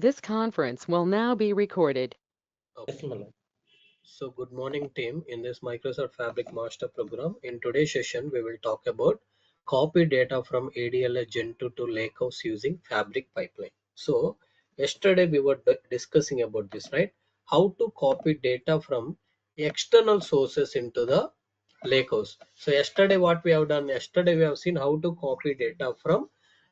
This conference will now be recorded. Yes, Malay. So good morning team. In this Microsoft Fabric Master program, in today's session, we will talk about copy data from ADLS Gen2 to Lakehouse using Fabric pipeline. So yesterday we were discussing about this, right? How to copy data from external sources into the Lakehouse. So yesterday what we have done, yesterday we have seen how to copy data from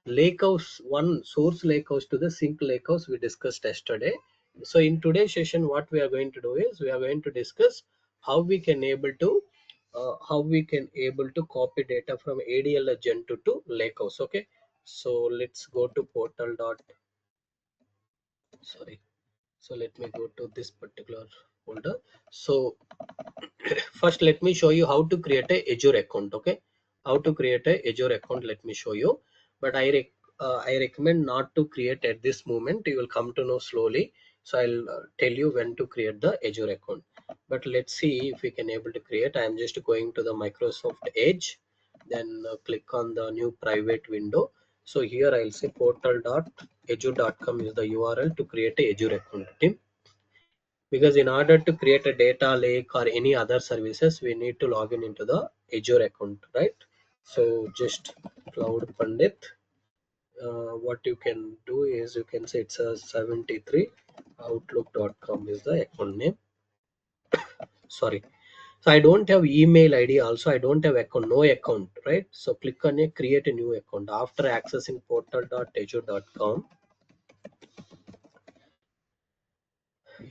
Lakehouse, one source Lakehouse to the sink Lakehouse we discussed yesterday. So in today's session what we are going to do is we are going to discuss how we can able to copy data from ADL Gen2 to Lakehouse. Okay, so let's go to portal dot, sorry, so let me go to this particular folder. So first let me show you how to create a Azure account. Okay, how to create a Azure account, let me show you, but I recommend not to create at this moment. You will come to know slowly, so I'll tell you when to create the Azure account. But let's see if we can able to create. I am just going to the Microsoft Edge, then click on the new private window. So here I'll say portal.azure.com is the URL to create a Azure account team, because in order to create a data lake or any other services we need to log in into the Azure account, right? So just Cloud Pandit, what you can do is you can say it's a 73 outlook.com is the account name. Sorry, so I don't have email ID, also I don't have account, no account, right? So click on a create a new account after accessing portal.azure.com.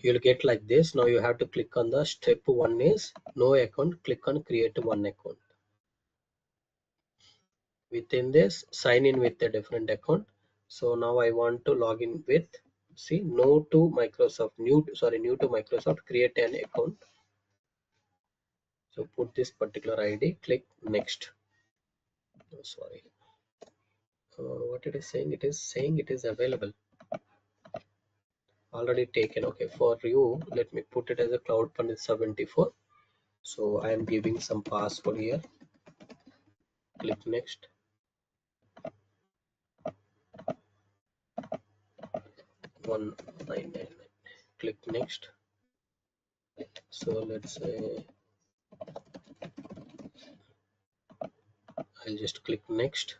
You'll get like this. Now you have to click on the step one is no account, click on create one account. Within this, sign in with a different account. So now I want to log in with, see, no to Microsoft, new to Microsoft, create an account. So put this particular ID, click next. Oh, sorry, what it is saying, it is saying it is available, already taken. Okay, for you let me put it as a Cloud Fund 74. So I am giving some password here, click next. 1999, click next. So let's say I'll just click next.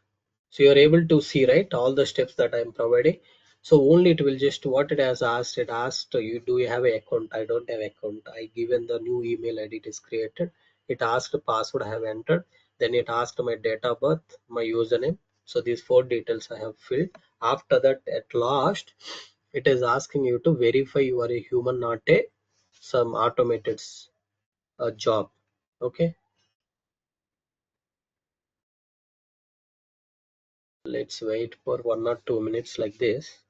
So you're able to see, right, all the steps that I'm providing. So only it will just what it has asked, it asked you, do you have an account? I don't have account. I given the new email ID it is created. It asked the password I have entered, then it asked my date of birth, my username. So these four details I have filled. After that, at last it is asking you to verify you are a human, not a some automated job. Okay, let's wait for 1 or 2 minutes like this.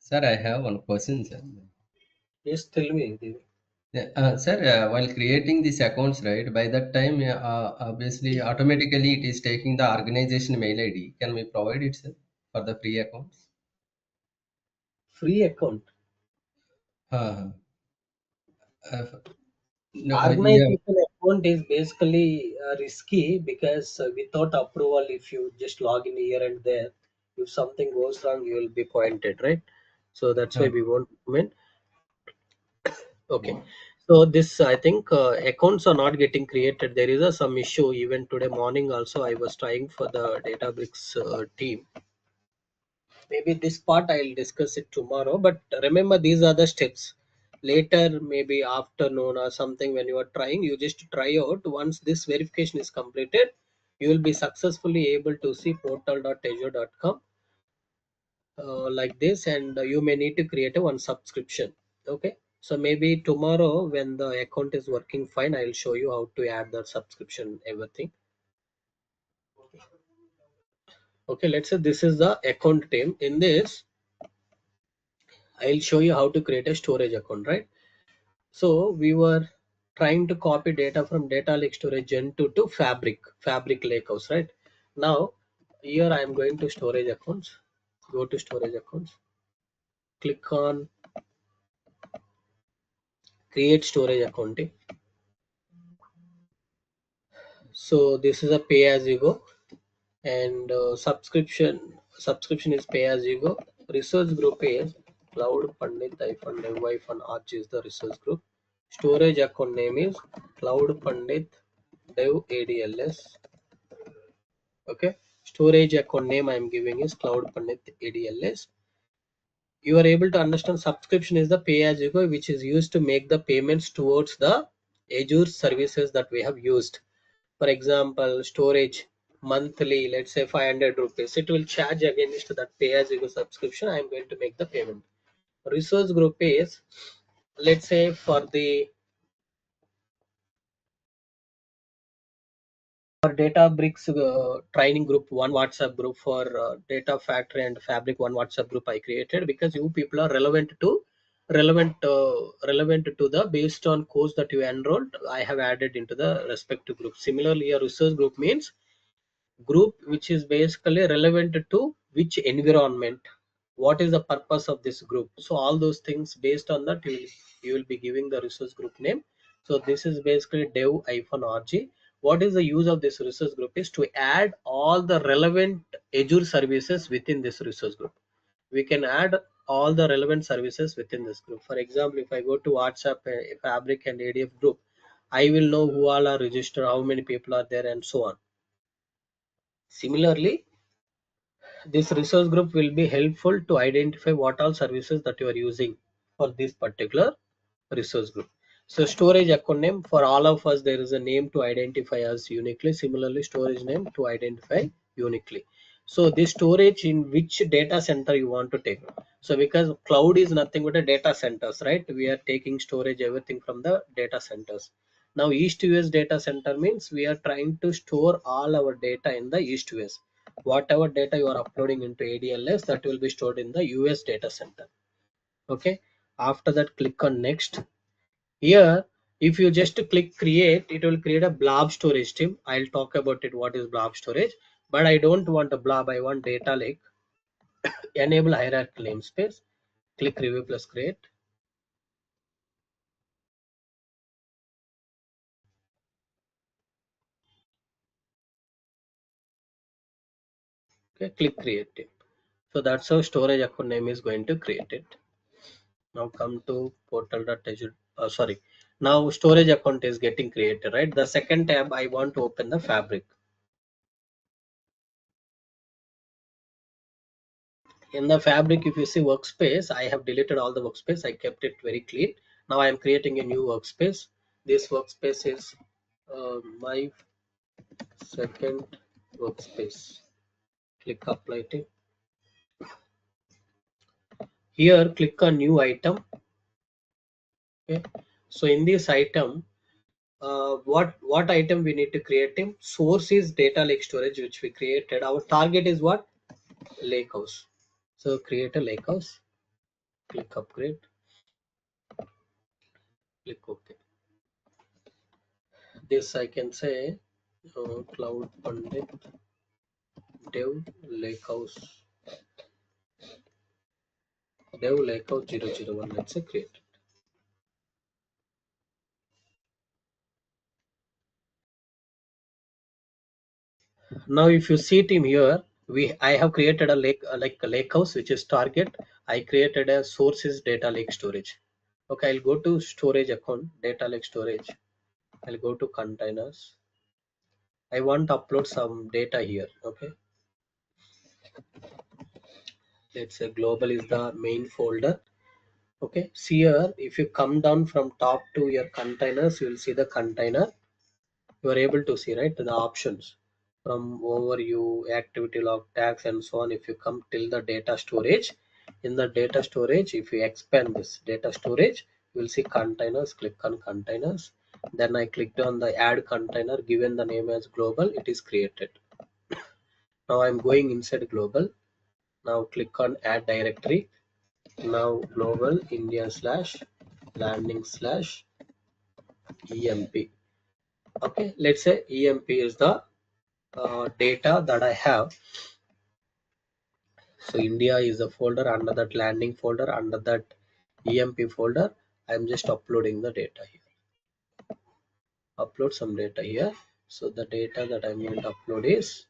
Sir, I have one question, sir. Yes, tell me, Devi. Yeah, sir, while creating these accounts, right, by that time, obviously, automatically it is taking the organization mail ID. Can we provide it, sir, for the free accounts? Free account. Uh, no, yeah. Organization account is basically risky because without approval, if you just log in here and there, if something goes wrong, you will be pointed, right? So that's why uh, we won't comment. Okay. So this, I think, accounts are not getting created. There is some issue. Even today morning, also I was trying for the Databricks team. Maybe this part I'll discuss it tomorrow, but remember these are the steps. Later, maybe afternoon or something, when you are trying, you just try out. Once this verification is completed, you will be successfully able to see portal.azure.com like this, and you may need to create a one subscription. Okay, So maybe tomorrow when the account is working fine, I'll show you how to add the subscription, everything. Okay, let's say this is the account team. In this, I'll show you how to create a storage account, right? So we were trying to copy data from data lake storage Gen2 to Fabric Lakehouse, right? Now, here I am going to storage accounts. Go to storage accounts. Click on create storage account. So this is a pay as you go, and subscription is pay as you go. Resource group is Cloud Pandit Dev Arch is the resource group. Storage account name is Cloud Pandit Dev ADLS. Okay, storage account name I am giving is Cloud Pandit ADLS. You are able to understand subscription is the pay as you go, which is used to make the payments towards the Azure services that we have used. For example, storage monthly, let's say 500 rupees, it will charge against that pay as you go subscription. I am going to make the payment. Resource group is, let's say for the for Databricks training group, one WhatsApp group for Data Factory and Fabric, one WhatsApp group I created because you people are relevant to the based on course that you enrolled. I have added into the respective group. Similarly, a research group means group which is basically relevant to which environment, what is the purpose of this group. So all those things based on that you will be giving the resource group name. So this is basically dev-rg. What is the use of this resource group is to add all the relevant Azure services within this resource group. We can add all the relevant services within this group. For example, if I go to WhatsApp, Fabric and ADF group, I will know who all are registered, how many people are there, and so on. Similarly, this resource group will be helpful to identify what all services that you are using for this particular resource group. So storage account name, for all of us there is a name to identify us uniquely. Similarly, storage name to identify uniquely. So this storage in which data center you want to take. So because cloud is nothing but a data centers, right? We are taking storage everything from the data centers. Now East US data center means we are trying to store all our data in the East US. Whatever data you are uploading into ADLS, that will be stored in the US data center. Okay. After that, click on next. Here, if you just click create, it will create a blob storage team. I'll talk about it, what is blob storage, but I don't want a blob, I want data lake. Enable hierarchical namespace. Click review plus create. Okay, click create team. So that's how storage account name is going to create it. Now come to portal.azure. Sorry. Now storage account is getting created, right? The second tab I want to open the Fabric. In the Fabric, if you see workspace, I have deleted all the workspace. I kept it very clean. Now I am creating a new workspace. This workspace is my second workspace. Click apply to. Here, click on new item. Okay. So in this item, what item we need to create? Him source is data lake storage, which we created. Our target is what? Lakehouse. So create a Lakehouse. Click upgrade. Click OK. This I can say Cloud Pandit Dev Lakehouse Dev Lakehouse 001. Let's say create. Now if you see it in here, I have created a lake like a Lakehouse which is target. I created a sources data lake storage. Okay, I'll go to storage account, data lake storage. I'll go to containers. I want to upload some data here. Okay, let's say global is the main folder. Okay, see here, if you come down from top to your containers, you will see the container. You are able to see, right, the options from overview, activity log, tags, and so on. If you come till the data storage, in the data storage, if you expand this data storage, You will see containers, click on containers. Then I clicked on the add container, given the name as global, it is created. Now I'm going inside global. Now click on add directory. Now global India slash landing slash EMP. Okay, let's say EMP is the data that I have. So India is a folder, under that landing folder, under that EMP folder. I'm just uploading the data here. Upload some data here. So the data that I'm going to upload is,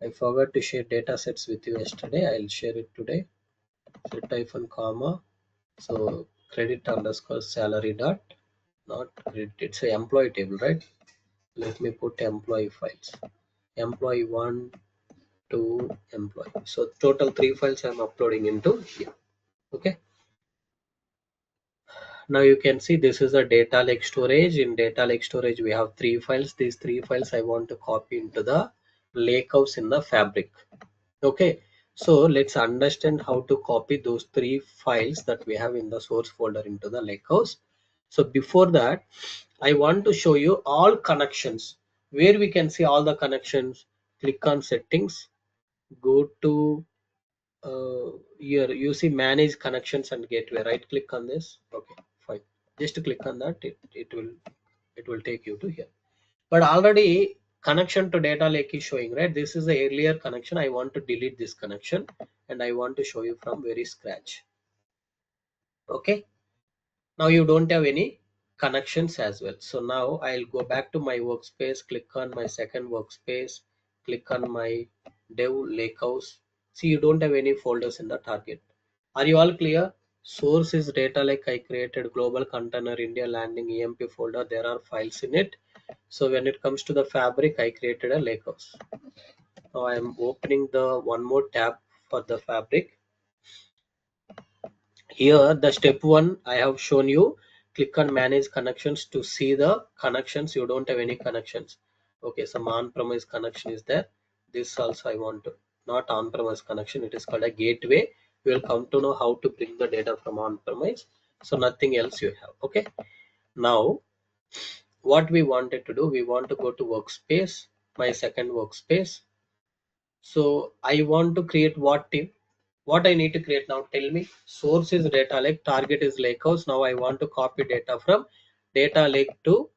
I forgot to share data sets with you yesterday. I'll share it today. Set hyphen comma. So credit underscore salary dot, not credit, it's a employee table, right? Let me put employee files. Employee 1, 2, employee. So total 3 files I'm uploading into here. Okay. Now you can see this is a data lake storage. In data lake storage, we have 3 files. These 3 files I want to copy into the Lakehouse in the Fabric. Okay, so let's understand how to copy those 3 files that we have in the source folder into the Lakehouse. So before that, I want to show you all connections. Where we can see all the connections, click on settings, go to here you see manage connections and gateway, right click on this. Okay, fine, just click on that, it will take you to here. But already connection to data lake is showing, right? This is the earlier connection. I want to delete this connection and I want to show you from very scratch. Okay, now you don't have any connections as well. So now I'll go back to my workspace, click on my second workspace, click on my dev lakehouse. See, you don't have any folders in the target. Are you all clear? Source is data lake. I created global container India landing EMP folder. There are files in it. So when it comes to the fabric, I created a lakehouse. Now I am opening the one more tab for the fabric. Here the step 1 I have shown you. Click on manage connections to see the connections. You don't have any connections. Okay, some on-premise connection is there. This also I want to, not on-premise connection, it is called a gateway. You will come to know how to bring the data from on-premise. So nothing else you have. Okay, now what we wanted to do, we want to go to workspace, my second workspace. So I want to create what team? What I need to create now? Tell me. Source is data lake, target is lakehouse. Now I want to copy data from data lake to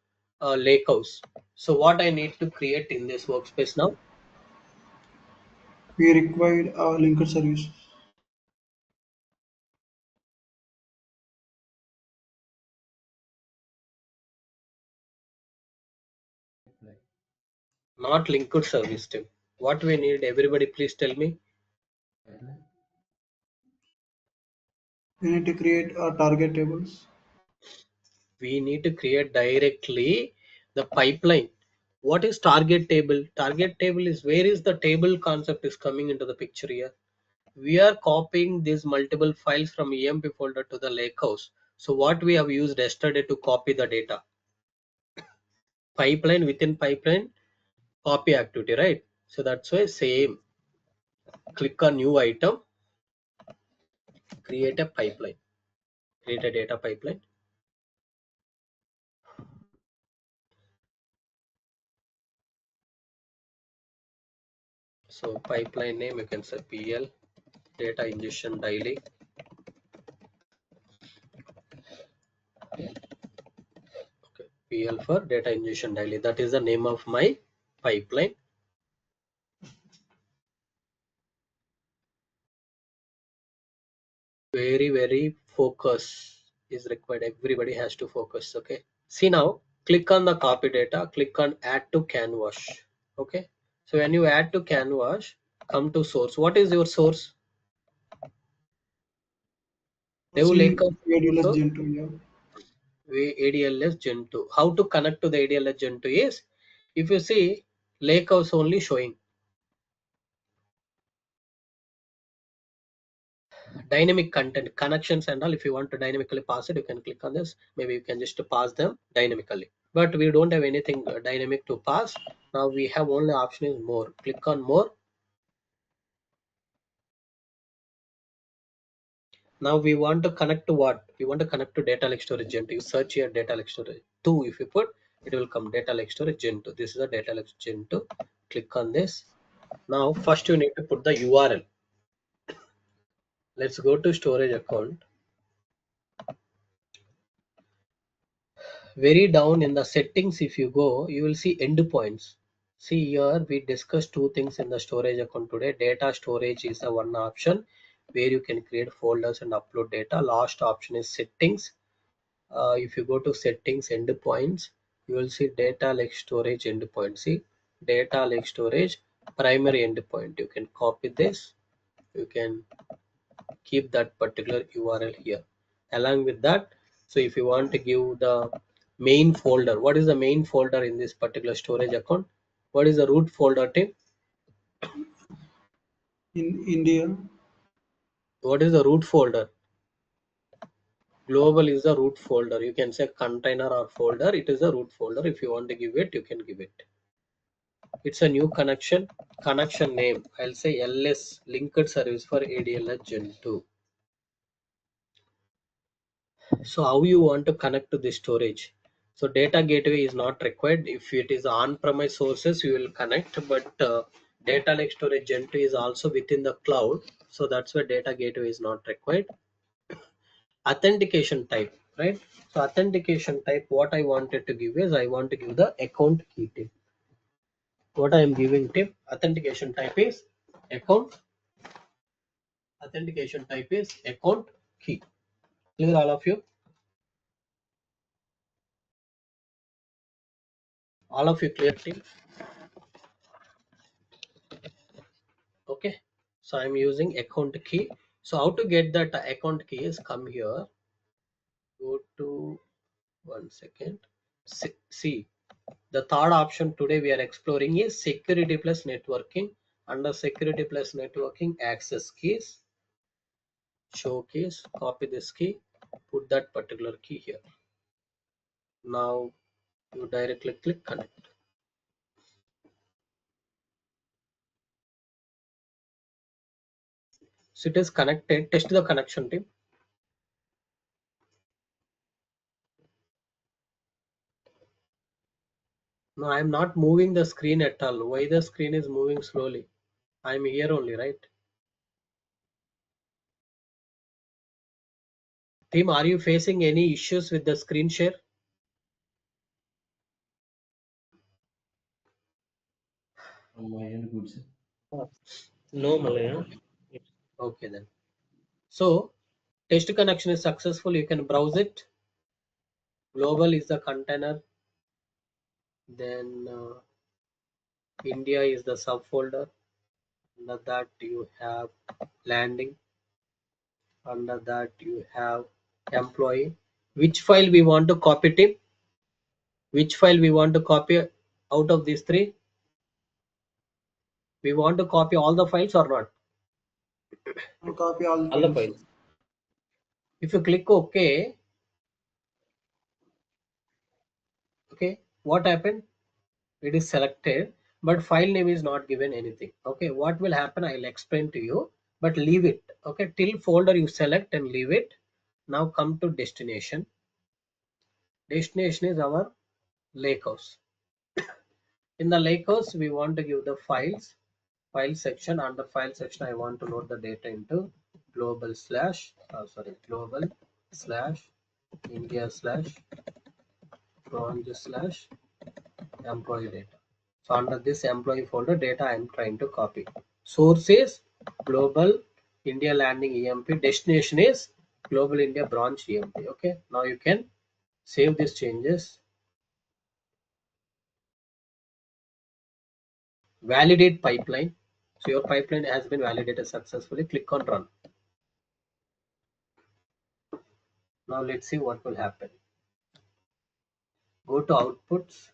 lakehouse. So what I need to create in this workspace now? We required a linker service. Not linked service team. What we need? Everybody, please tell me. We need to create target tables. We need to create directly the pipeline. What is target table? Target table is where is the table concept is coming into the picture here. We are copying these multiple files from EMP folder to the lakehouse. So what we have used yesterday to copy the data, pipeline within pipeline, copy activity, right? So that's why same, click on new item, create a pipeline, create a data pipeline. So pipeline name, you can say PL, data ingestion daily. Okay, PL for data ingestion daily. That is the name of my pipeline. Very focus is required. Everybody has to focus. Okay. See now, click on the copy data, click on add to canvas. Okay. So when you add to canvas, come to source. What is your source? Dev See Lakehouse AWS source. Gen2, yeah. ADLS Gen2. How to connect to the ADLS Gen2 is, if you see Lakehouse only showing dynamic content connections and all. If you want to dynamically pass it, you can click on this. Maybe you can just pass them dynamically. But we don't have anything dynamic to pass. Now we have only option is more. Click on more. Now we want to connect to what? We want to connect to data lake storage Gen2. You search here data lake storage 2. If you put, it will come data lake storage Gen2. This is a data lake Gen2. Click on this. Now first you need to put the URL. Let's go to storage account. Very down in the settings, if you go, you will see endpoints. See here, we discussed two things in the storage account today. Data storage is the one option where you can create folders and upload data. Last option is settings. If you go to settings endpoints, you will see data lake storage endpoint. See data lake storage primary endpoint. You can copy this. You can keep that particular URL here. Along with that, so if you want to give the main folder, what is the main folder in this particular storage account? What is the root folder, Tim? In India, What is the root folder? Global is the root folder. You can say container or folder. It is a root folder. If you want to give it, you can give it. It's a new connection. Connection name, I'll say LS, linked service for ADLS Gen 2. So how you want to connect to the storage? So data gateway is not required. If it is on-premise sources, you will connect, but data lake storage Gen2 is also within the cloud. So that's why data gateway is not required. Authentication type, right? So authentication type, what I wanted to give is I want to give the account key tip. What I am giving tip, authentication type is account. Authentication type is account key. Clear all of you? All of you clear team? Okay, so I'm using account key. So how to get that account key is come here, go to 1 second. See, the third option today we are exploring is security plus networking. Under security plus networking, access keys, show keys, copy this key, put that particular key here. Now you directly click connect. So it is connected. Test the connection team. No, I'm not moving the screen at all. Why the screen is moving slowly? I'm here only, right? Team, are you facing any issues with the screen share? From my end, good, sir. No, Malaya. Okay then. So test connection is successful. You can browse it. Global is the container. Then India is the subfolder. Under that you have landing. Under that you have employee. Which file we want to copy, team? Which file we want to copy out of these three? We want to copy all the files or not? I copy all the All the files. files. If you click OK, okay, what happened? It is selected, but file name is not given anything. Okay, what will happen? I'll explain to you, but leave it. Okay, till folder you select and leave it. Now come to destination. Destination is our Lakehouse. In the Lakehouse, we want to give the files. File section. Under file section, I want to load the data into global slash India slash branch slash employee data. So under this employee folder data I am trying to copy. Source is global India landing EMP. Destination is global India branch EMP. Okay. Now you can save these changes. Validate pipeline. So your pipeline has been validated successfully. Click on run. Now let's see what will happen. Go to outputs.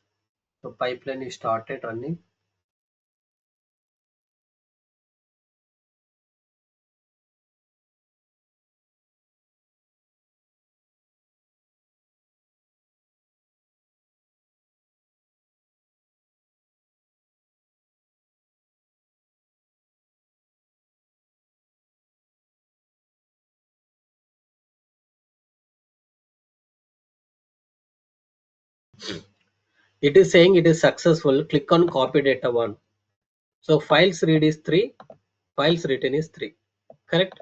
So pipeline is started running. It is saying it is successful. Click on copy data 1. So files read is 3, files written is 3. Correct?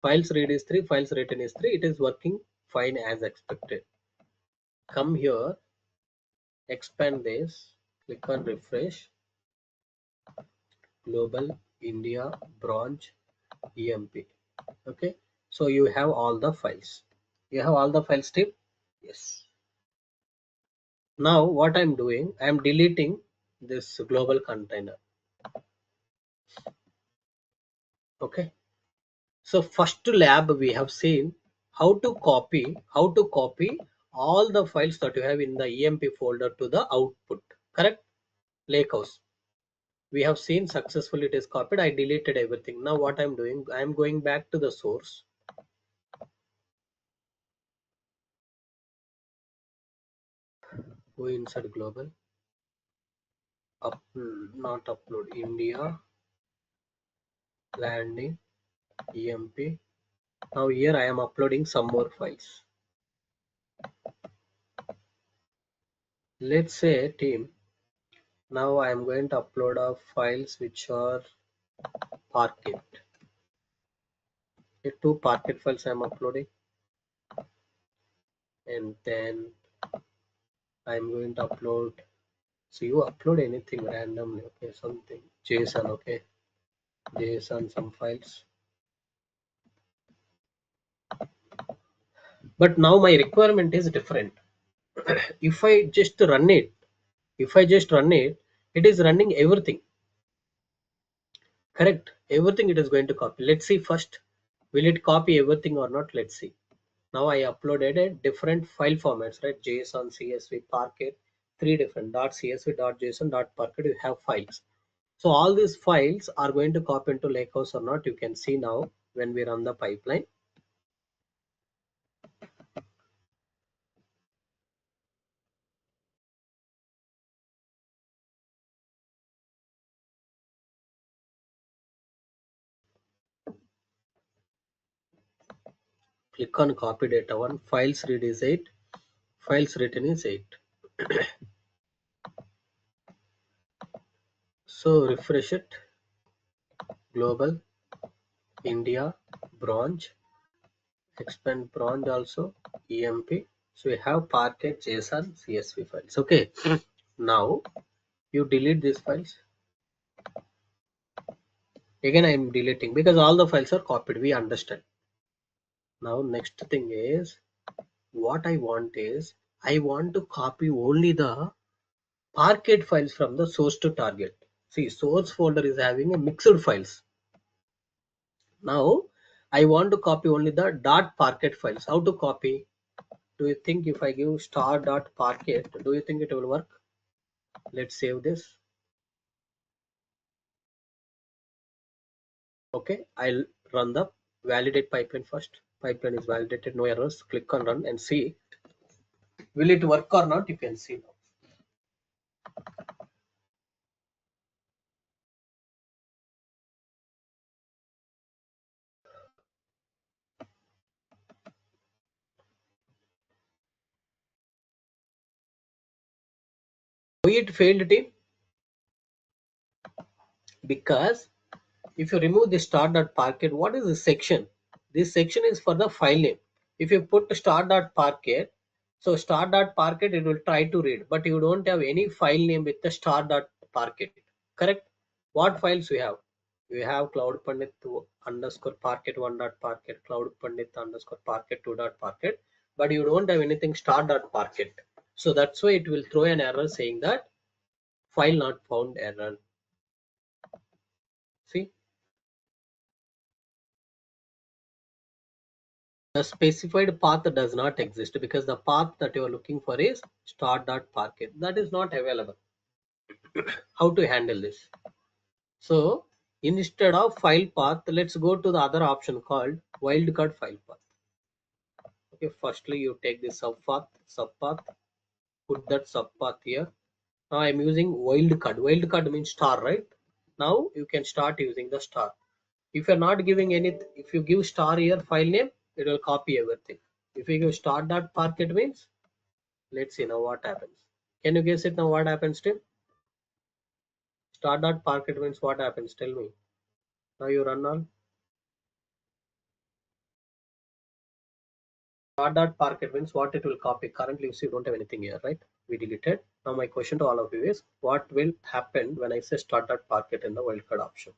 Files read is 3, files written is 3. It is working fine as expected. Come here, expand this, click on refresh, global, India, branch, EMP. Okay, so you have all the files. You have all the files tip? Yes. Now what I'm doing, I'm deleting this global container. Okay. So first lab we have seen how to copy all the files that you have in the EMP folder to the output. Correct? Lakehouse. We have seen successfully it is copied. I deleted everything. Now what I'm doing, I'm going back to the source. Go inside global. Not upload. India landing EMP. Now here I am uploading some more files. Let's say team. Now I am going to upload files which are Parquet. The 2 Parquet files I am uploading, and then I am going to upload. So you upload anything randomly, okay? Something JSON, okay? JSON, some files. But now my requirement is different. If I just run it, it is running everything. Correct? Everything it is going to copy. Let's see first. Will it copy everything or not? Let's see. Now I uploaded a different file formats, right? JSON, CSV, Parquet, 3 different .csv, .json, .parquet. You have files. So all these files are going to copy into Lakehouse or not. You can see now when we run the pipeline. Click on copy data 1. Files read is 8. Files written is 8. So refresh it. Global, India, branch, expand branch also, EMP. So we have Parquet, JSON, CSV files. Okay. Now you delete these files. Again I am deleting because all the files are copied. We understand. Now next thing is what I want is I want to copy only the Parquet files from the source to target. See, source folder is having a mixed files. Now I want to copy only the .parquet files. How to copy? Do you think if I give star.parquet, do you think it will work? Let's save this. Okay, I'll run the validate pipeline first. Pipeline is validated, no errors. Click on run and see. Will it work or not? You can see now. Why it failed, team? Because if you remove the star.parquet, what is this section? This section is for the file name. If you put star.parquet, so star.parquet it will try to read, but you don't have any file name with the star.parquet. Correct? What files we have? We have cloud pandit underscore parquet 1.parquet, cloud pandit underscore parquet 2.parquet, but you don't have anything star.parquet. So that's why it will throw an error saying that file not found error. See? The specified path does not exist because the path that you are looking for is start.parquet. That is not available. How to handle this? So instead of file path, let's go to the other option called wildcard file path. Okay, firstly you take the subpath, put that subpath here. Now I'm using wildcard. Wildcard means star, right? Now you can start using the star. If you're not giving any, if you give star here file name, it will copy everything. If you give star.parquet means Let's see now what happens. Can you guess it now what happens, Tim? Start.parquet means what happens? Tell me. Now you run on start.parquet means what it will copy. Currently, you see, we don't have anything here, right? We deleted. Now my question to all of you is, what will happen when I say start.parquet in the wildcard option?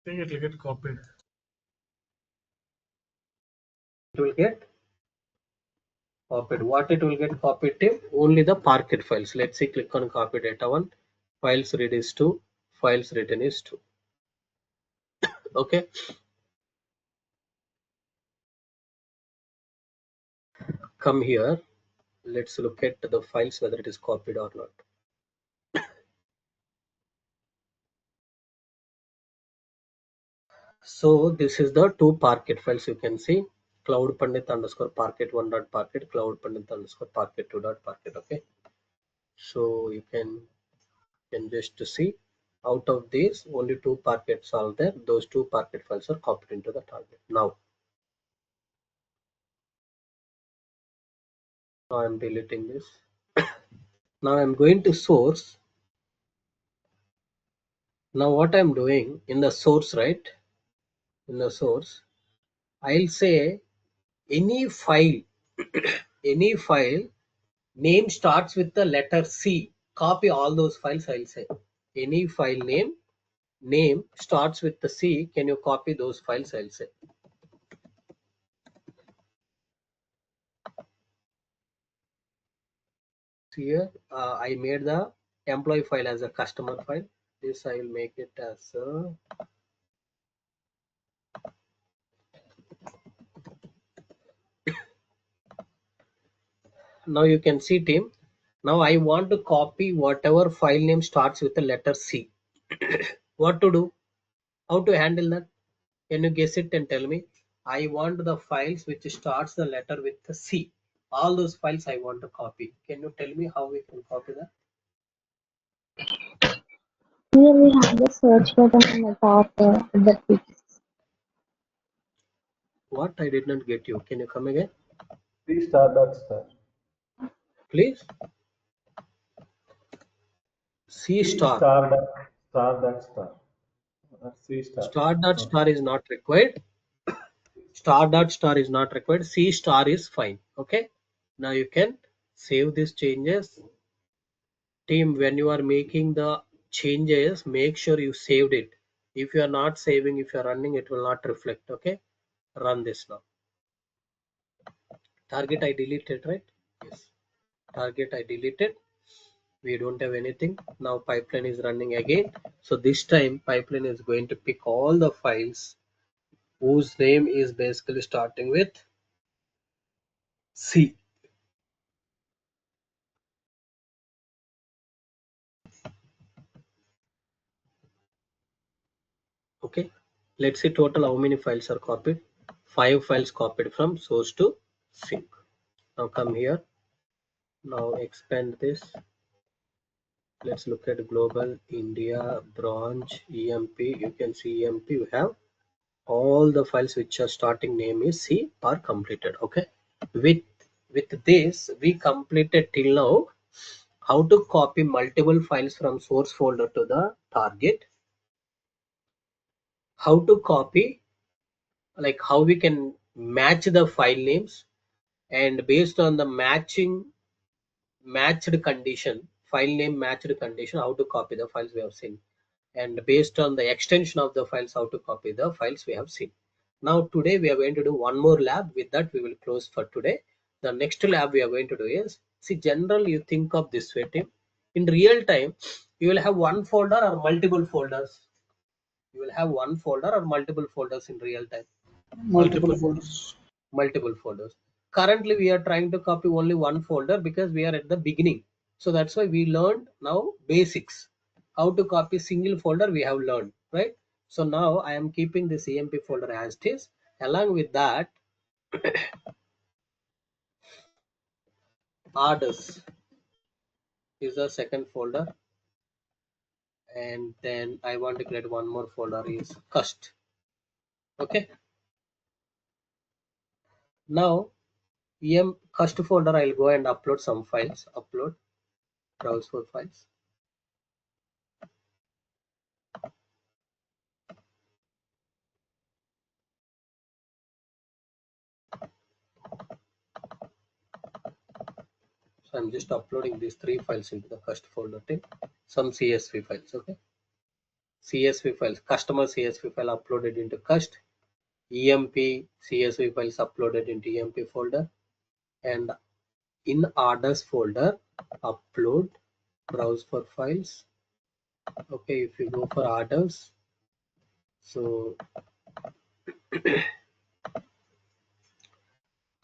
I think it will get copied. It will get copied. What it will get copied, Tim? Only the parquet files. Let's see, click on copy data 1. Files read is 2. Files written is 2. Okay. Come here. Let's look at the files whether it is copied or not. So this is the two parquet files. You can see cloud pandit underscore parquet 1 dot parquet, cloud pandit underscore parquet 2 dot parquet. Okay. So you can just see out of these only two parquets are there. Those two parquet files are copied into the target. Now I'm deleting this. Now I'm going to source. Now what I'm doing in the source, right? In the source, I'll say any file, any file name starts with the letter C. Copy all those files. I'll say any file name starts with the C. Can you copy those files? I'll say. Here I made the employee file as a customer file. This I will make it as a now you can see team. Now I want to copy whatever file name starts with the letter C. What to do? How to handle that? Can you guess it and tell me? I want the files which starts the letter with the C. All those files I want to copy. Can you tell me how we can copy that? Here we have the search button on the top of the text. What? I did not get you. Can you come again? C star dot star. Please. C C star. star dot star. C star. Star dot star is not required. Star dot star is not required. C star is fine. Okay. Now you can save these changes. Team, when you are making the changes, make sure you saved it. If you are not saving, if you are running, it will not reflect. Okay. Run this now. Target I deleted, right? Yes. Target I deleted. We don't have anything. Now pipeline is running again. So this time pipeline is going to pick all the files whose name is basically starting with C. Okay. Let's see total how many files are copied. 5 files copied from source to sync. Now come here. Now expand this. Let's look at global, India, branch, EMP. You can see EMP. You have all the files which are starting name is C are completed. Okay. With this we completed till now how to copy multiple files from source folder to the target, how to copy, like how we can match the file names, and based on the matched condition, file name matched condition, how to copy the files we have seen, and based on the extension of the files, how to copy the files we have seen. Now today we are going to do one more lab. With that we will close for today. The next lab we are going to do is, see, general you think of this way team. In real time you will have one folder or multiple folders. You will have one folder or multiple folders in real time. Multiple folders. Multiple folders. Currently we are trying to copy only one folder because we are at the beginning. So that's why we learned now basics. How to copy single folder we have learned, right? So now I am keeping this EMP folder as it is. Along with that, orders is the second folder, and then I want to create one more folder is cust. Okay. Now cust folder, I'll go and upload some files. Upload, browse for files. So I'm just uploading these 3 files into the cust folder team. Some CSV files. Okay. CSV files, customer CSV file uploaded into cust. EMP CSV files uploaded into EMP folder, and in orders folder upload, browse for files. Okay, if you go for orders, so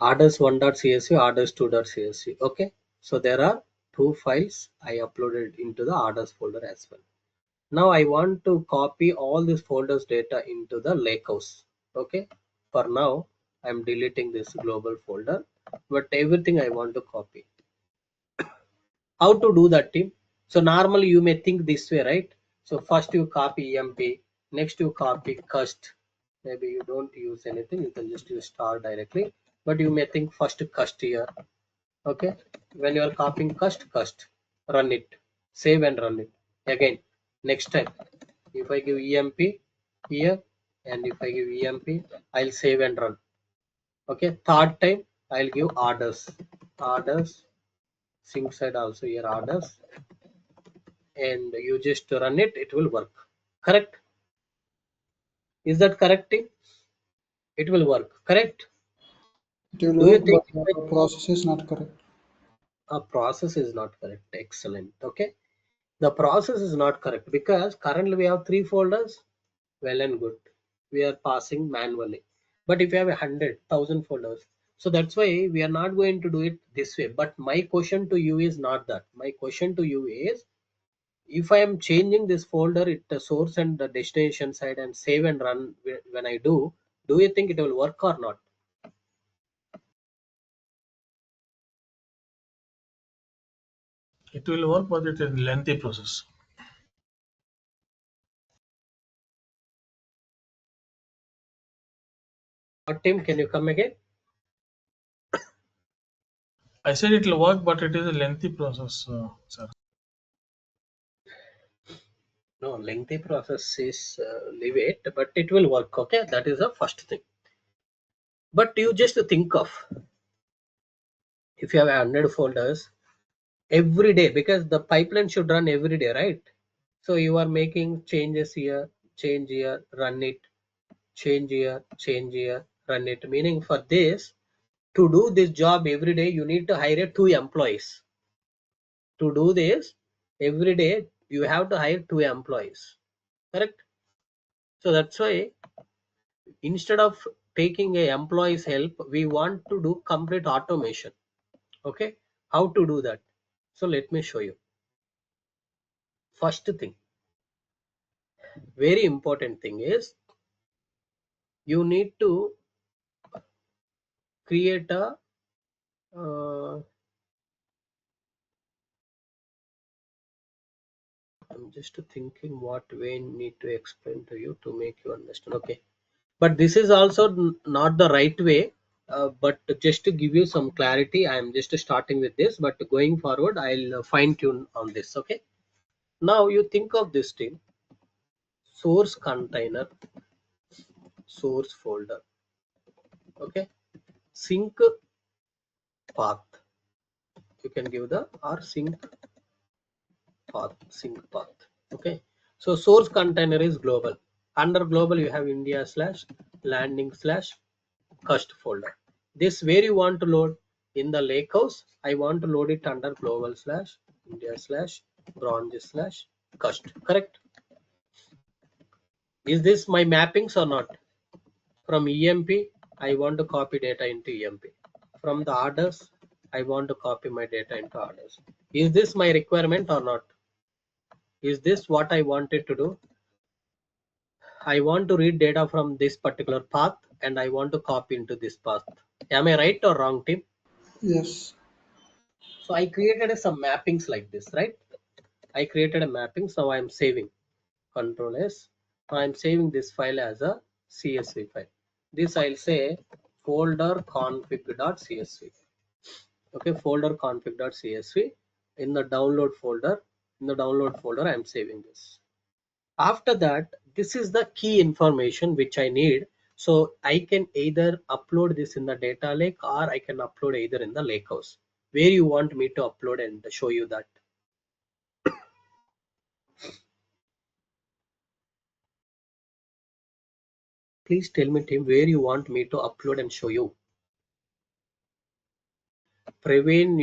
orders1.csv, orders2.csv. okay, so there are 2 files I uploaded into the orders folder as well. Now I want to copy all these folders data into the Lakehouse. Okay, for now I'm deleting this global folder, but everything I want to copy. How to do that, team? So normally you may think this way, right? So first you copy EMP, next you copy cust. Maybe you don't use anything, you can just use star directly, but you may think first cust here. Okay, when you are copying cust, run it, save and run it again. Next time, if I give EMP here, and if I give EMP, I'll save and run. Okay, third time I'll give orders, sync side also here orders, and you just run it, it will work. Correct? Is that correct? It will work. Correct? It will Do you work, think but the process is not correct. a process is not correct? Excellent. Okay. The process is not correct because currently we have 3 folders. Well and good. We are passing manually. But if you have 100,000 folders, so that's why we are not going to do it this way. But my question to you is not that. My question to you is, if I am changing this folder, it the source and the destination side, and save and run when I do you think it will work or not? It will work, but it is a lengthy process. Or Tim, can you come again? I said it will work, but it is a lengthy process, sir. No, lengthy process is leave it, but it will work. Okay, that is the first thing. But you just think of, if you have 100 folders every day, because the pipeline should run every day, right? So you are making changes here, change here, run it, change here, run it. Meaning for this, to do this job every day, you need to hire 2 employees. To do this every day, you have to hire 2 employees. Correct? So that's why instead of taking a employee's help, we want to do complete automation. Okay, how to do that? So let me show you. First thing, very important thing is, you need to create a I'm just thinking what way I need to explain to you to make you understand. Okay, but this is also not the right way, but just to give you some clarity, I am just starting with this, but going forward I'll fine tune on this. Okay, now you think of this thing, source container, source folder. Okay, sync path, you can give the or sync path. Okay, so source container is global. Under global you have India / landing / cust folder. This where you want to load in the Lakehouse, I want to load it under global / India / bronze / cust. Correct? Is this my mappings or not? From EMP I want to copy data into EMP. From the orders I want to copy my data into orders. Is this my requirement or not? Is this what I wanted to do? I want to read data from this particular path and I want to copy into this path. Am I right or wrong, team? Yes. So I created some mappings like this, right? I created a mapping, so I'm saving. Control S. I'm saving this file as a CSV file. this I'll say folder config.csv. Okay, folder config.csv. In the download folder, I'm saving this. After that, this is the key information which I need. So I can either upload this in the data lake, or I can upload either in the lakehouse. Where you want me to upload and show you that? Please tell me, team, where you want me to upload and show you. Praveen,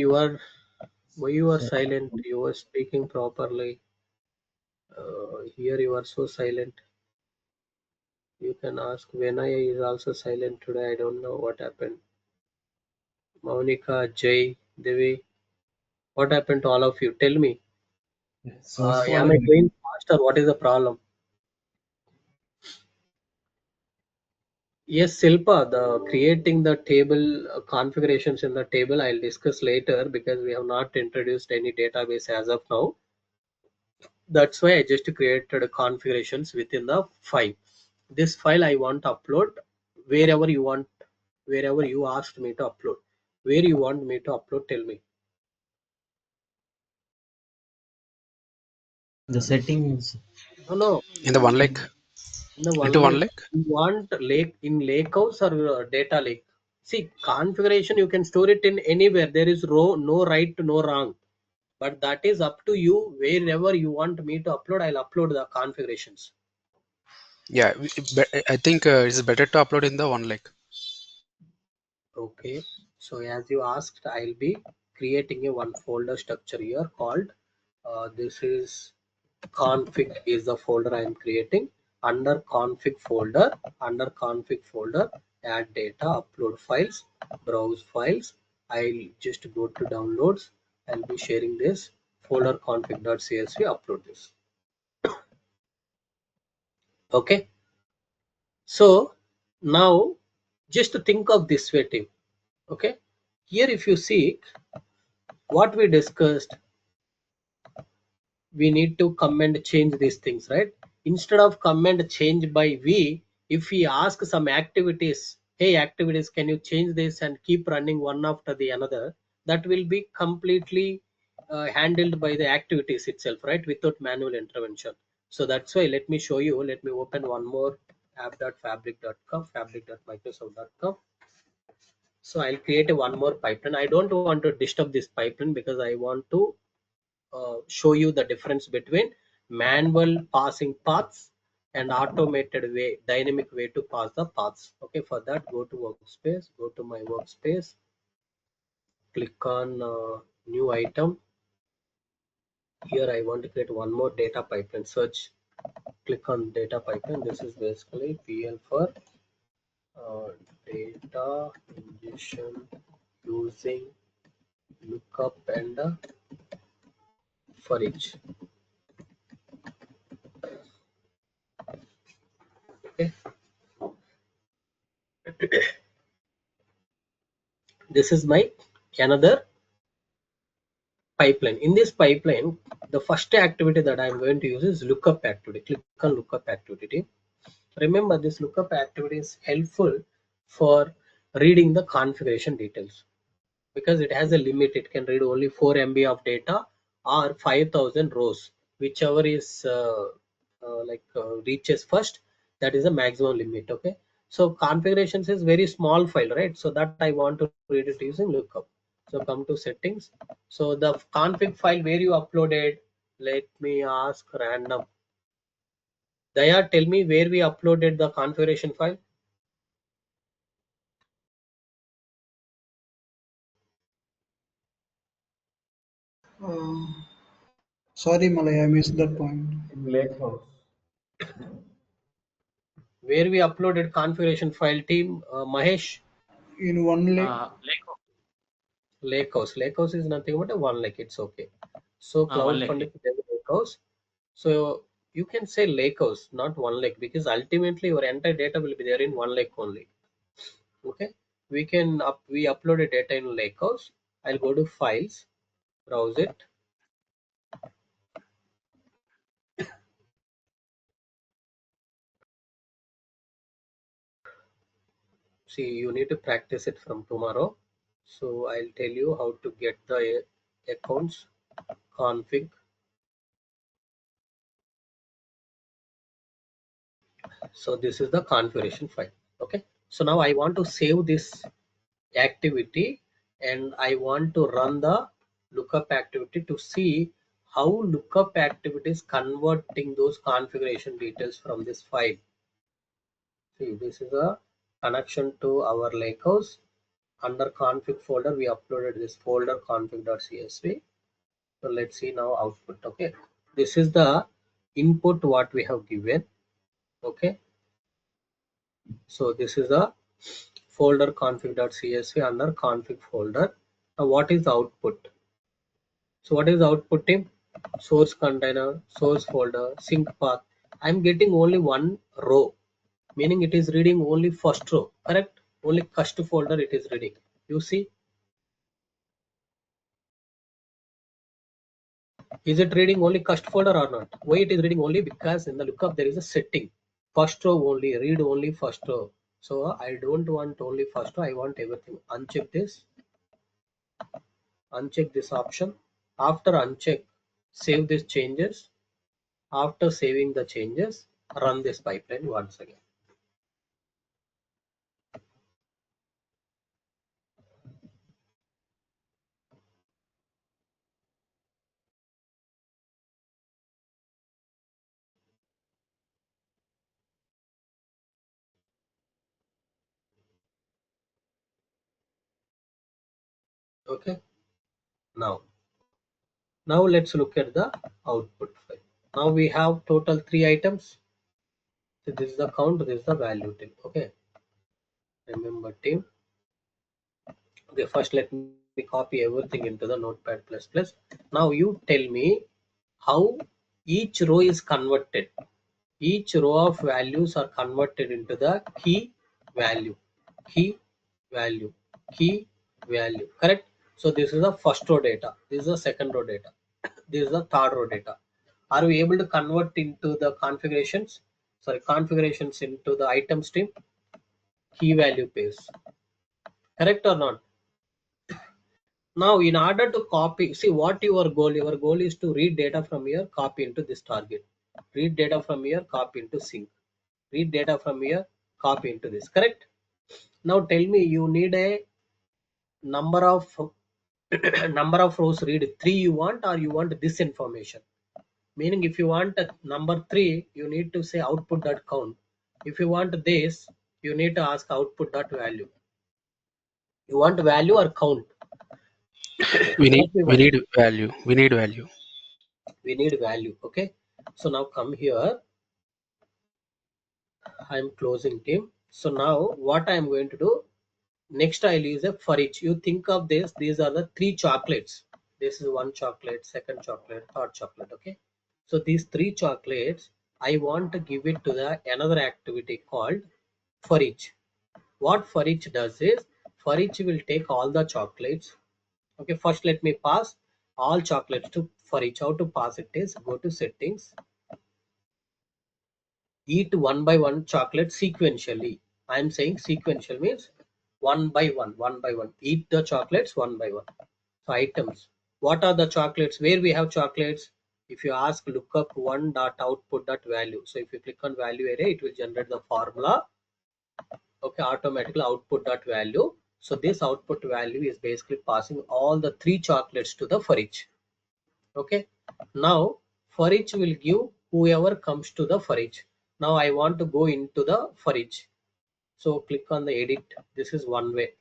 why you are So, silent? You are speaking properly. Here you are so silent. You can ask. Vinay is also silent today. I don't know what happened. Monica, Jay, Devi, what happened to all of you? Tell me. source code. Am I going fast or what is the problem? Yes, Silpa, the creating the table configurations in the table I'll discuss later because we have not introduced any database as of now. That's why I just created configurations within the file. This file I want to upload wherever you want, wherever you asked me to upload. Where you want me to upload, tell me. The settings. No, no. In the OneLake, In the into OneLake, OneLake. you want lake in Lakehouse or data lake? See, configuration you can store it in anywhere. There is no right to no wrong. But that is up to you. Wherever you want me to upload, I'll upload the configurations. Yeah, I think it's better to upload in the OneLake. Okay. So as you asked, I'll be creating a one folder structure here called this is config is the folder I am creating. Under config folder, add data, upload files, browse files. I'll just go to downloads. I'll be sharing this folder config.csv, upload this. Okay. So now just think of this way, team. Okay. Here if you see what we discussed, we need to comment change these things, right? Instead of comment change by we, if we ask some activities, hey activities, can you change this and keep running one after the another, that will be completely handled by the activities itself, right, without manual intervention. So that's why let me show you. Let me open one more app.fabric.com, fabric.microsoft.com. So I'll create a one more pipeline. I don't want to disturb this pipeline because I want to show you the difference between manual passing paths and automated way, dynamic way to pass the paths. Okay, for that, go to workspace, go to my workspace, click on new item. Here I want to create one more data pipeline. Search, click on data pipeline. This is basically PL for uh, data ingestion using lookup and for each. Okay, this is my another pipeline. In this pipeline, the first activity that I'm going to use is lookup activity. Click on lookup activity. Remember, this lookup activity is helpful for reading the configuration details because it has a limit. It can read only 4 MB of data or 5,000 rows, whichever is reaches first. That is a maximum limit. Okay, so configurations is very small file, right? So that I want to read it using lookup. So come to settings. So the config file where you uploaded, let me ask random. Daya, tell me where we uploaded the configuration file. Uh, Sorry, Malay, I missed that point. In Lakehouse. Where we uploaded configuration file, team Mahesh. In OneLake, Lakehouse. Lakehouse is nothing but a one lake. It's okay. So cloud funded Lakehouse. So you can say Lakehouse, not one lake, because ultimately your entire data will be there in one lake only. Okay. We uploaded data in Lakehouse. I'll go to files, browse it. See, you need to practice it from tomorrow. So I'll tell you how to get the accounts config. So this is the configuration file. Okay. So now I want to save this activity and I want to run the lookup activity to see how lookup activity is converting those configuration details from this file. See, this is a connection to our Lakehouse. Under config folder, we uploaded this folder config.csv. So let's see now output. Okay, this is the input what we have given. Okay, so this is the folder config.csv under config folder. Now what is the output? So what is the output team? Source container, source folder, sync path. I'm getting only one row, meaning it is reading only first row, correct? Only cust folder it is reading. You see, is it reading only cust folder or not? Why it is reading only? Because in the lookup there is a setting. First row only, read only first row. So I don't want only first row, I want everything. Uncheck this, uncheck this option. After uncheck, save these changes. After saving the changes, run this pipeline once again. Okay, now let's look at the output file. Now we have total 3 items. So this is the count, this is the value team. Okay, remember team. Okay, first let me copy everything into the notepad plus plus. Now you tell me how each row is converted. Each row of values are converted into the key value, key value, key value, correct? So this is the first row data, this is the second row data, this is the third row data. Are we able to convert into the configurations, sorry, configurations into the item stream, key value pairs, correct or not? Now in order to copy, see what your goal is to read data from here, copy into this target, read data from here, copy into sync, read data from here, copy into this, correct? Now tell me, you need a number of number of rows, read 3 you want, or you want this information? Meaning if you want a number 3, you need to say output.count. If you want this, you need to ask output.value. You want value or count? We need What we we want? need value. We need value. We need value. Okay, so now come here, I'm closing team. So now what I'm going to do, next I'll use a for each. You think of this, these are the 3 chocolates. This is one chocolate, second chocolate, third chocolate. Okay, so these 3 chocolates, I want to give it to the another activity called for each. What for each does is, for each will take all the chocolates. Okay, first let me pass all chocolates to for each. How to pass it is, go to settings, eat one by one chocolate sequentially. I am saying sequential means one by one. Eat the chocolates one by one. So items. What are the chocolates? Where we have chocolates? If you ask lookup one dot output dot value. So if you click on value array, it will generate the formula. Okay, automatically output dot value. So this output value is basically passing all the 3 chocolates to the for each. Okay, now for each will give whoever comes to the for each. Now I want to go into the for each, so click on the edit. This is one way.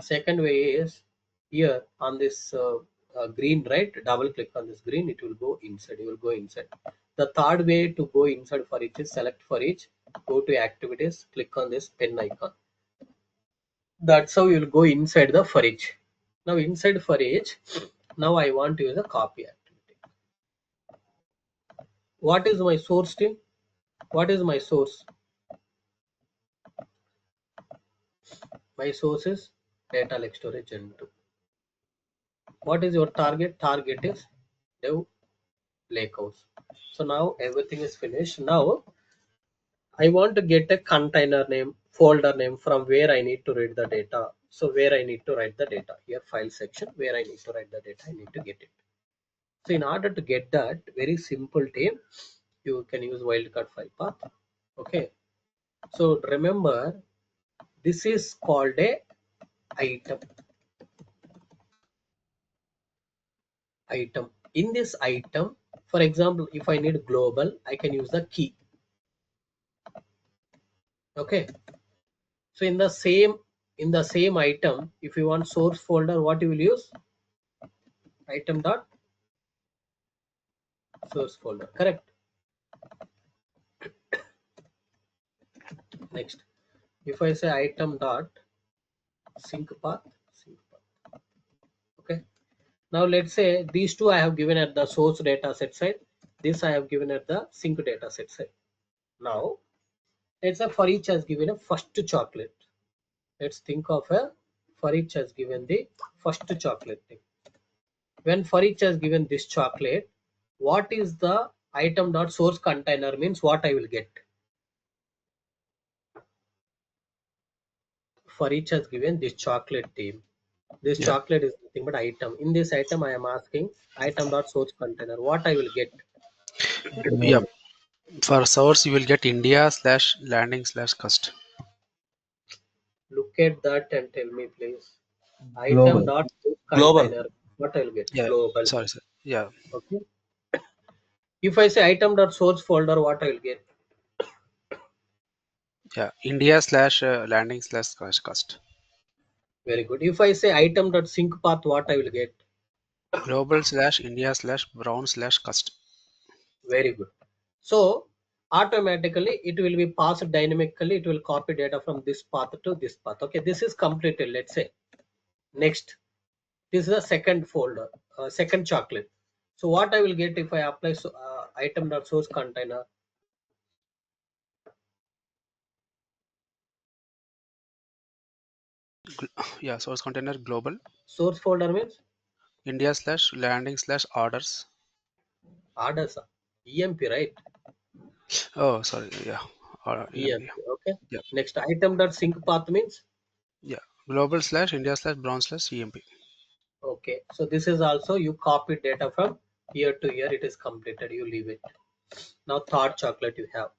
Second way is here on this green, right? Double click on this green, it will go inside, you will go inside. The third way to go inside for each is select for each, go to activities, click on this pen icon. That's how you will go inside the for each. Now inside for each, now I want to use a copy activity. What is my source team? What is my source? My source is data lake storage Gen2. What is your target? Target is dev Lakehouse. So now everything is finished. Now I want to get a container name, folder name from where I need to read the data. So where I need to write the data here, file section, where I need to write the data, I need to get it. So in order to get that, very simple tip, you can use wildcard file path. Okay. So remember, this is called a item. In this item, for example, if I need global, I can use the key. Okay. So in the same item, if you want source folder, what you will use? Item dot source folder. Correct. Next, if I say item dot sync path. Okay. Now let's say these two I have given at the source data set side. This I have given at the sync data set side. Now let's say for each has given a first chocolate. Let's think of a for each has given the first chocolate thing. When for each has given this chocolate, what is the item dot source container means what I will get. For each has given this chocolate team. This Yeah, chocolate is nothing but item. In this item, I am asking item dot source container. What I will get? yeah. Global. For source, you will get India slash landing slash cust. Look at that and tell me, please. Item Global. dot source Global. container. What I will get? Yeah, Global. sorry, sir. Yeah, Okay. If I say item dot source folder, what I will get? yeah. India slash landing slash cust. Very good. If I say item dot sync path, what I will get? Global slash India slash brown slash cust. Very good. So automatically it will be passed dynamically. It will copy data from this path to this path. Okay. This is completed. Let's say. Next. This is a second folder, second chocolate. So what I will get if I apply item dot source container? Yeah, source container global. Source folder means India slash landing slash orders. orders, EMP, right? Oh, sorry. Yeah. EMP. Yeah. Okay. Yeah. Next item dot sync path means Yeah. Global slash India slash brown slash EMP. okay. So this is also you copy data from here to here. It is completed. You leave it. Now third chocolate you have.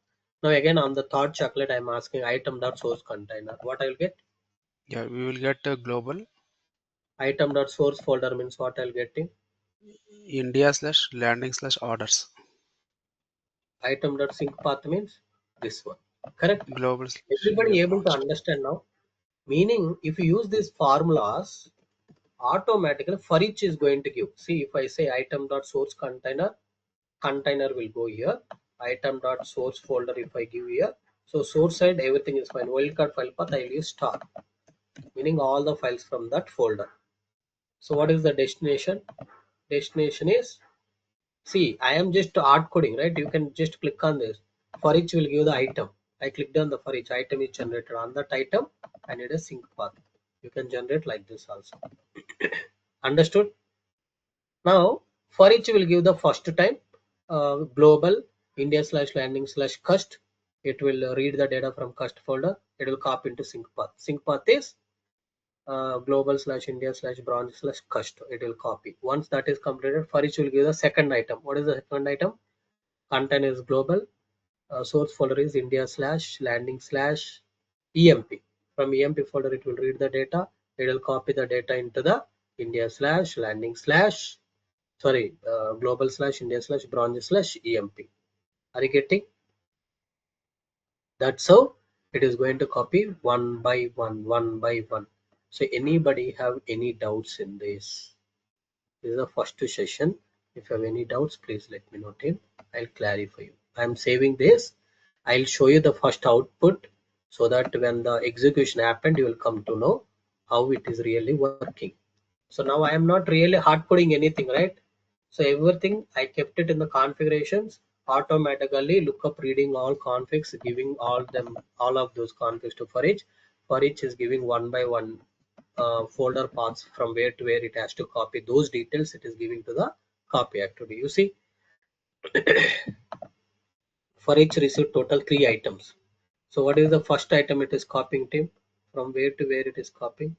Now again on the third chocolate I am asking item dot source container. What I will get? Yeah, we will get global Item dot source folder means what I'll get in. India slash landing slash orders. Item dot sync path means this one. Correct. Global slash India Everybody able brown to slash. understand now? Meaning if you use these formulas, automatically for each is going to give. See if I say item dot source container will go here. Item dot source folder if I give here. So source side everything is fine. Wildcard file path I will use star, meaning all the files from that folder. So what is the destination? Destination is, see, I am just hard coding, right? You can just click on this. For each will give the item. I clicked on the for each item is generated on that item. I need a sync path. You can generate like this also. Understood? Now, for each will give the first time global India slash landing slash cust. It will read the data from cust folder. It will copy into sync path. Sync path is global slash India slash branch slash cust. It will copy. Once that is completed, for each will give the second item. What is the second item? Content is global. Source folder is India slash landing slash EMP. From EMP folder, it will read the data. It will copy the data into the India slash landing slash global slash India slash branch slash EMP. Are you getting? That's how it is going to copy one by one by one. So anybody have any doubts in this? This is the first session. If you have any doubts, please let me know, Tim. I'll clarify you. I'm saving this. I'll show you the first output so that when the execution happened, you will come to know how it is really working. So now I am not really hard coding anything, right? So everything I kept it in the configurations, automatically look up reading all configs, giving all of those configs to for each. For each is giving one by one folder paths from where to where it has to copy those details. It is giving to the copy activity. You see, for each receive total 3 items. So what is the first item it is copying, team? From where to where it is copying?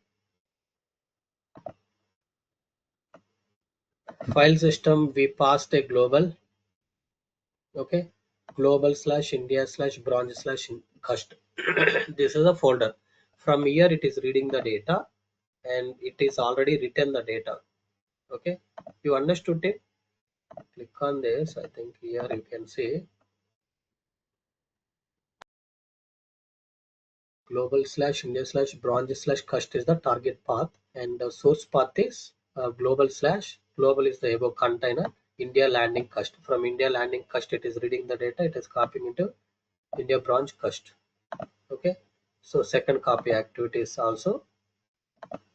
File system, we passed a global, okay, global slash India slash branch slash cust. This is a folder. From here it is reading the data and it is already written the data. Okay, you understood it? Click on this. I think here you can see global slash India slash branch slash cust is the target path, and the source path is global slash global is the above container India landing cust. From India landing cust it is reading the data, it is copying into India branch cust. Okay, so second copy activity is also,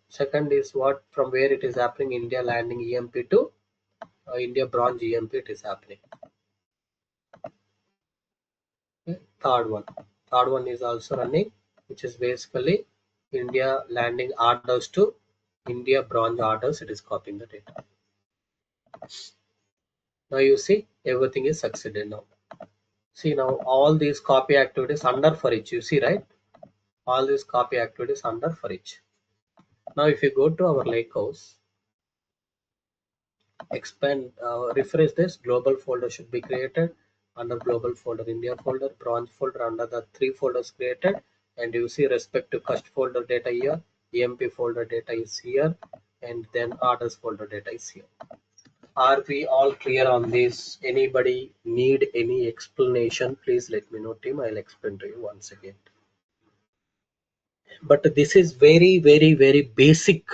second is what, from where it is happening, India landing EMP to India branch EMP it is happening. Okay. Third one is also running, which is basically India landing orders to India branch orders, it is copying the data. Now you see everything is succeeded now. See now all these copy activities under for each, you see, right? All these copy activities under for each. Now if you go to our Lakehouse, expand, refresh this, global folder should be created. Under global folder, India folder, branch folder, under the 3 folders created, and you see respective cust folder data here, EMP folder data is here, and then orders folder data is here. Are we all clear on this? Anybody need any explanation? Please let me know, team. I'll explain to you once again. But this is very basic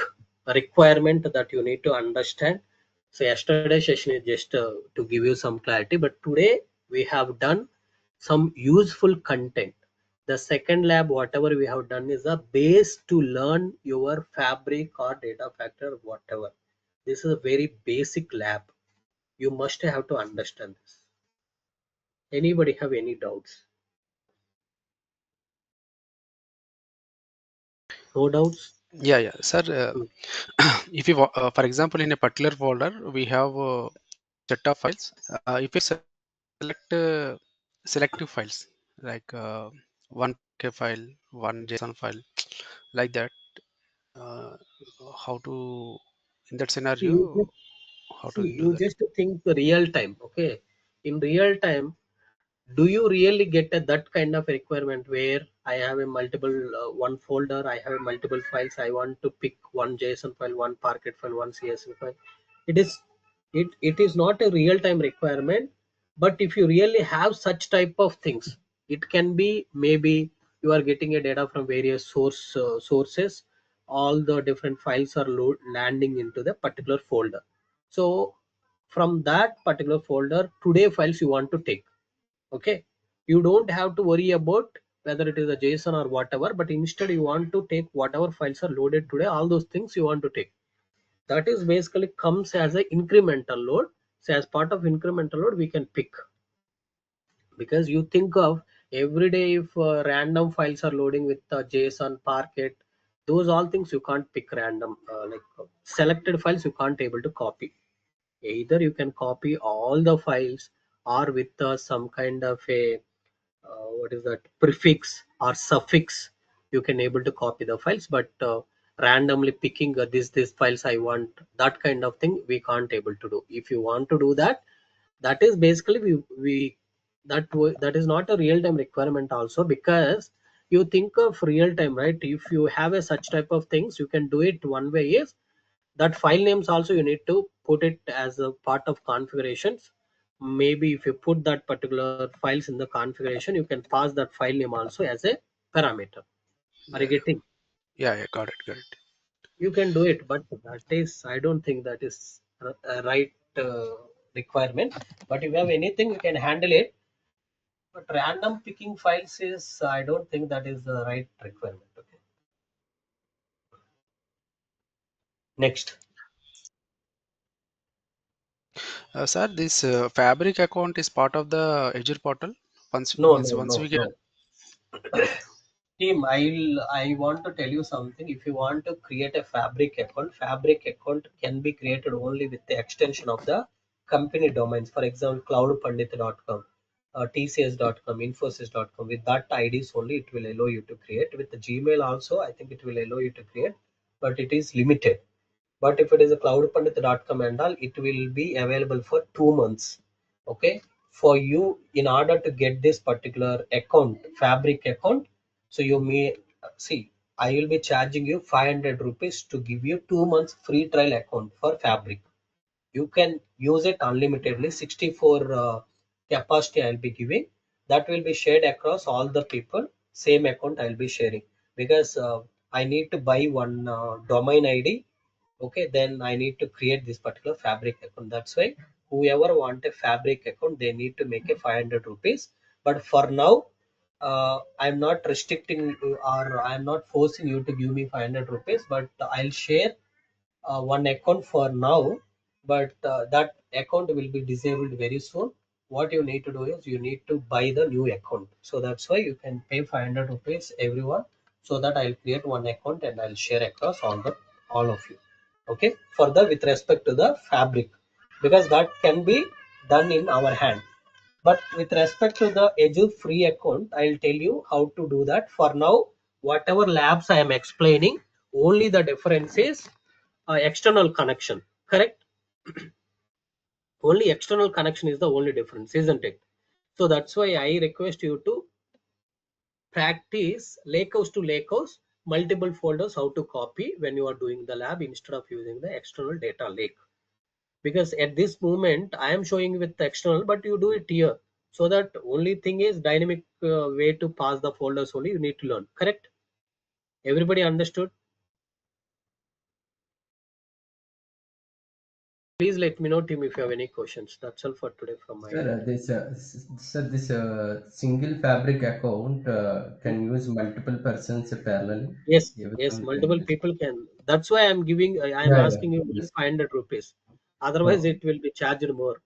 requirement that you need to understand. So yesterday session is just to give you some clarity, but today we have done some useful content. The second lab, whatever we have done, is a base to learn your fabric or data factor, whatever. This is a very basic lab. You must have to understand this. Anybody have any doubts? No doubts? Yeah, sir. If you, for example, in a particular folder, we have a set of files. If you select selective files like one K file, one JSON file, like that, uh, how to, in that You scenario, just how see, to do you that? just think real time. Okay, in real time, do you really get that kind of requirement where I have a multiple one folder, I have multiple files, I want to pick one JSON file, one Parquet file, one CSV file? It is, it is not a real time requirement. But if you really have such type of things, it can be, maybe you are getting a data from various sources. All the different files are landing into the particular folder. So from that particular folder, today files you want to take. Okay, you don't have to worry about whether it is a JSON or whatever, but instead you want to take whatever files are loaded today, all those things you want to take. That is basically comes as an incremental load. So as part of incremental load we can pick, because you think of every day, if random files are loading with JSON, Parquet, those all things you can't pick random, selected files you can't able to copy. Either you can copy all the files, or with some kind of a what is that, prefix or suffix, you can able to copy the files. But randomly picking this files I want, that kind of thing we can't able to do. If you want to do that, that is basically we that is not a real time requirement also, because you think of real time, right? If you have a such type of things, you can do it one way is that file names also you need to put it as a part of configurations. Maybe if you put that particular files in the configuration, you can pass that file name also as a parameter. Are you Yeah, getting? yeah, got it. You can do it, but that is, I don't think that is a right requirement. But if you have anything you can handle it, but random picking files is, I don't think that is the right requirement. Okay, next. Sir, this Fabric account is part of the Azure portal. Once No, means no, once no, we get, no. Team, I want to tell you something. If you want to create a Fabric account can be created only with the extension of the company domains. For example, cloudpandit.com, tcs.com, infosys.com. With that IDs only it will allow you to create. With the Gmail also, I think it will allow you to create, but it is limited. But if it is a cloudpandit.com and all, it will be available for 2 months. Okay, for you, in order to get this particular account, Fabric account, so you may see, I will be charging you 500 rupees to give you 2 months free trial account for Fabric. You can use it unlimitedly. 64 capacity I'll be giving. That will be shared across all the people. Same account I'll be sharing, because I need to buy one domain ID. Okay, then I need to create this particular Fabric account. That's why whoever want a Fabric account, they need to make a 500 rupees. But for now, I'm not restricting or I'm not forcing you to give me 500 rupees, but I'll share one account for now, but that account will be disabled very soon. What you need to do is you need to buy the new account. So that's why you can pay 500 rupees everyone, so that I'll create one account and I'll share across all of you. Okay, further with respect to the Fabric, because that can be done in our hand. But with respect to the Azure free account, I'll tell you how to do that. For now, whatever labs I am explaining, only the difference is external connection. Correct? Only external connection is the only difference, isn't it? So that's why I request you to practice Lakehouse to Lakehouse, multiple folders, how to copy when you are doing the lab instead of using the external data lake. Because at this moment I am showing with the external, but you do it here. So that only thing is dynamic way to pass the folders only you need to learn. Correct? Everybody understood? Please let me know, team, if you have any questions. That's all for today from my Sir, end. this single Fabric account can use multiple persons parallelly. Yes, yes, Everyone can multiple use. people can. That's why I'm giving, I'm Yeah, yeah. asking you only Yes. 500 rupees. Otherwise, Oh, it will be charged more.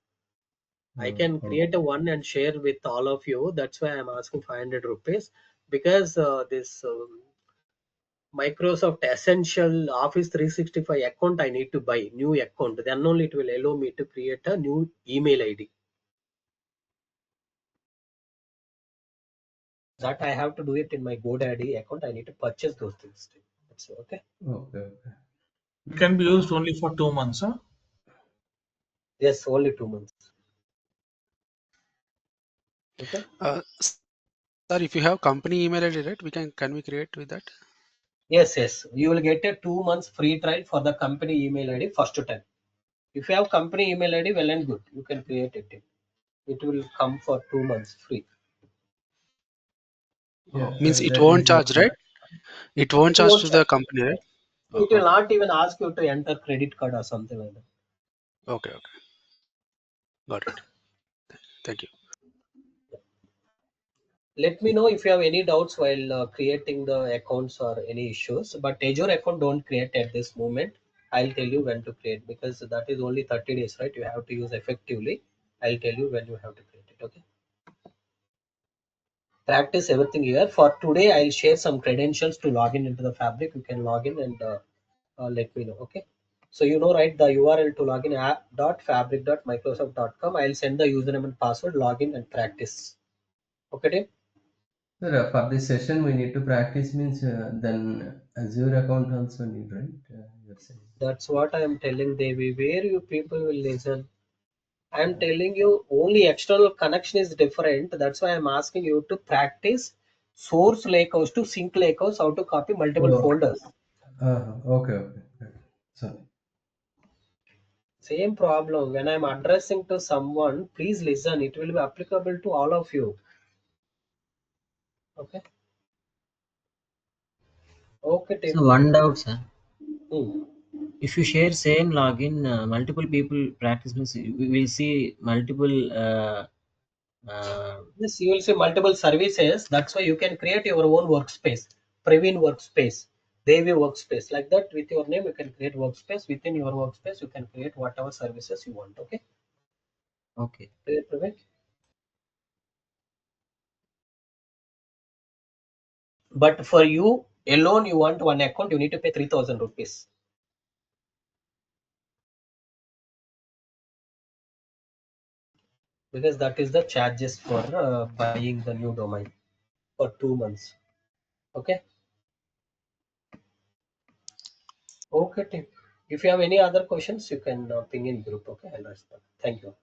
I can oh. create a one and share with all of you. That's why I'm asking 500 rupees, because this Microsoft Essential Office 365 account I need to buy new account. Then only it will allow me to create a new email ID. That I have to do it in my GoDaddy account. I need to purchase those things. That's okay. Okay, okay. It can be used only for 2 months, huh? Yes, only 2 months. Okay. Sir, if you have company email ID, right, can we create with that? Yes, yes. You will get a 2 months free trial for the company email ID first time. If you have company email ID, well and good. You can create it. It will come for 2 months free. Yeah, Means it that won't is charge, right? It won't It charge won't to the charge. company, right? Oh, It will okay. not even ask you to enter credit card or something like that. Okay, okay. Got it. Thank you. Let me know if you have any doubts while creating the accounts or any issues. But Azure account don't create at this moment. I'll tell you when to create, because that is only 30 days, right? You have to use effectively. I'll tell you when you have to create it. Okay. Practice everything here. For today, I'll share some credentials to log in into the Fabric. You can log in and let me know. Okay. So you know, right, the URL to login app.fabric.microsoft.com. I'll send the username and password, login and practice. Okay, team? sir, for this session, we need to practice means then Azure account also need, right? You're saying. That's what I am telling Devi. Where you people will listen? I am telling you only external connection is different. That's why I'm asking you to practice source lakehouse to sync lakehouse, how to copy multiple Oh, folders. okay, okay. Right. Sorry. Same problem. When I'm addressing to someone, please listen. It will be applicable to all of you. Okay. Okay, So team. one doubt, sir. Hmm. If you share same login, multiple people practice means we will see multiple. Yes, you will see multiple services. That's why you can create your own workspace. Praveen workspace, Devi workspace. Like that, with your name, you can create workspace. Within your workspace, you can create whatever services you want. Okay. Okay. Clear, Praveen? But for you alone, you want one account, you need to pay 3,000 rupees. because that is the charges for buying the new domain for 2 months. Okay. Okay, team. If you have any other questions, you can ping in group. Okay, I'll respond. Thank you.